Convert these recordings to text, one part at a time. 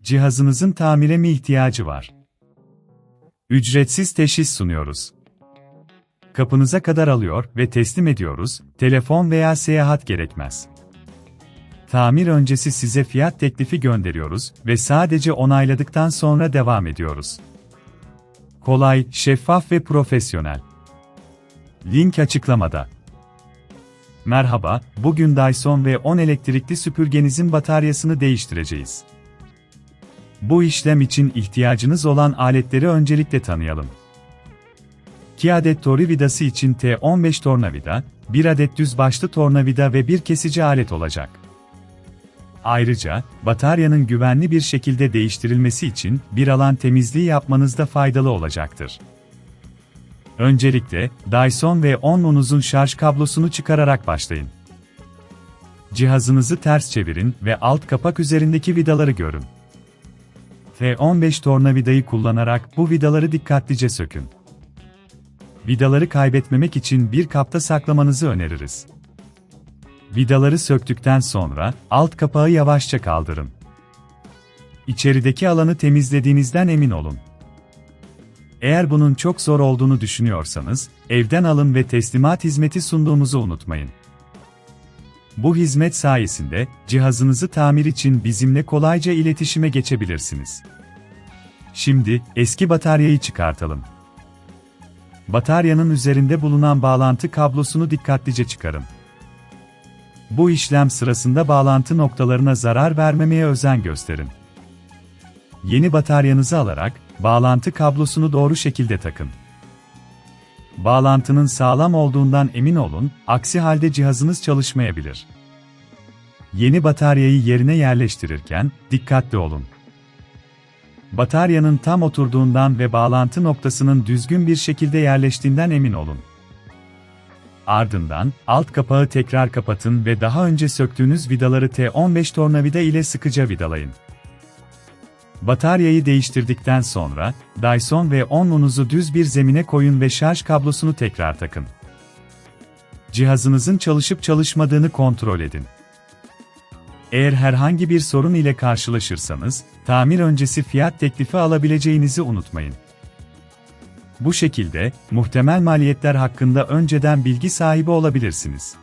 Cihazınızın tamire mi ihtiyacı var? Ücretsiz teşhis sunuyoruz. Kapınıza kadar alıyor ve teslim ediyoruz, telefon veya seyahat gerekmez. Tamir öncesi size fiyat teklifi gönderiyoruz ve sadece onayladıktan sonra devam ediyoruz. Kolay, şeffaf ve profesyonel. Link açıklamada. Merhaba, bugün Dyson V10 elektrikli süpürgenizin bataryasını değiştireceğiz. Bu işlem için ihtiyacınız olan aletleri öncelikle tanıyalım. 2 adet tornavidası için T15 tornavida, 1 adet düz başlı tornavida ve bir kesici alet olacak. Ayrıca, bataryanın güvenli bir şekilde değiştirilmesi için bir alan temizliği yapmanızda faydalı olacaktır. Öncelikle, Dyson V10'unuzun şarj kablosunu çıkararak başlayın. Cihazınızı ters çevirin ve alt kapak üzerindeki vidaları görün. T15 tornavidayı kullanarak bu vidaları dikkatlice sökün. Vidaları kaybetmemek için bir kapta saklamanızı öneririz. Vidaları söktükten sonra, alt kapağı yavaşça kaldırın. İçerideki alanı temizlediğinizden emin olun. Eğer bunun çok zor olduğunu düşünüyorsanız, evden alın ve teslimat hizmeti sunduğumuzu unutmayın. Bu hizmet sayesinde, cihazınızı tamir için bizimle kolayca iletişime geçebilirsiniz. Şimdi, eski bataryayı çıkartalım. Bataryanın üzerinde bulunan bağlantı kablosunu dikkatlice çıkarın. Bu işlem sırasında bağlantı noktalarına zarar vermemeye özen gösterin. Yeni bataryanızı alarak, bağlantı kablosunu doğru şekilde takın. Bağlantının sağlam olduğundan emin olun, aksi halde cihazınız çalışmayabilir. Yeni bataryayı yerine yerleştirirken, dikkatli olun. Bataryanın tam oturduğundan ve bağlantı noktasının düzgün bir şekilde yerleştiğinden emin olun. Ardından, alt kapağı tekrar kapatın ve daha önce söktüğünüz vidaları T15 tornavida ile sıkıca vidalayın. Bataryayı değiştirdikten sonra, Dyson V10'unuzu düz bir zemine koyun ve şarj kablosunu tekrar takın. Cihazınızın çalışıp çalışmadığını kontrol edin. Eğer herhangi bir sorun ile karşılaşırsanız, tamir öncesi fiyat teklifi alabileceğinizi unutmayın. Bu şekilde, muhtemel maliyetler hakkında önceden bilgi sahibi olabilirsiniz.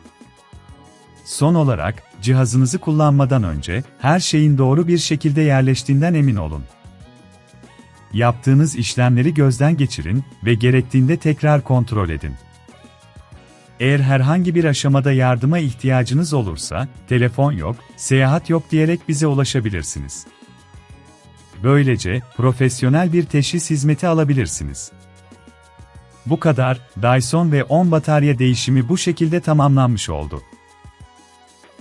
Son olarak, cihazınızı kullanmadan önce, her şeyin doğru bir şekilde yerleştiğinden emin olun. Yaptığınız işlemleri gözden geçirin ve gerektiğinde tekrar kontrol edin. Eğer herhangi bir aşamada yardıma ihtiyacınız olursa, telefon yok, seyahat yok diyerek bize ulaşabilirsiniz. Böylece, profesyonel bir teşhis hizmeti alabilirsiniz. Bu kadar, Dyson V10 batarya değişimi bu şekilde tamamlanmış oldu.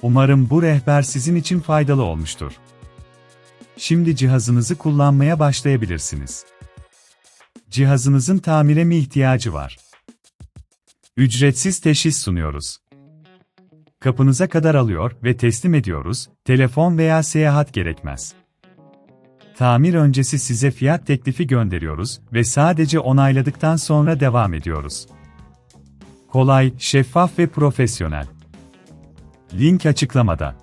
Umarım bu rehber sizin için faydalı olmuştur. Şimdi cihazınızı kullanmaya başlayabilirsiniz. Cihazınızın tamire mi ihtiyacı var? Ücretsiz teşhis sunuyoruz. Kapınıza kadar alıyor ve teslim ediyoruz, telefon veya seyahat gerekmez. Tamir öncesi size fiyat teklifi gönderiyoruz ve sadece onayladıktan sonra devam ediyoruz. Kolay, şeffaf ve profesyonel. Link açıklamada.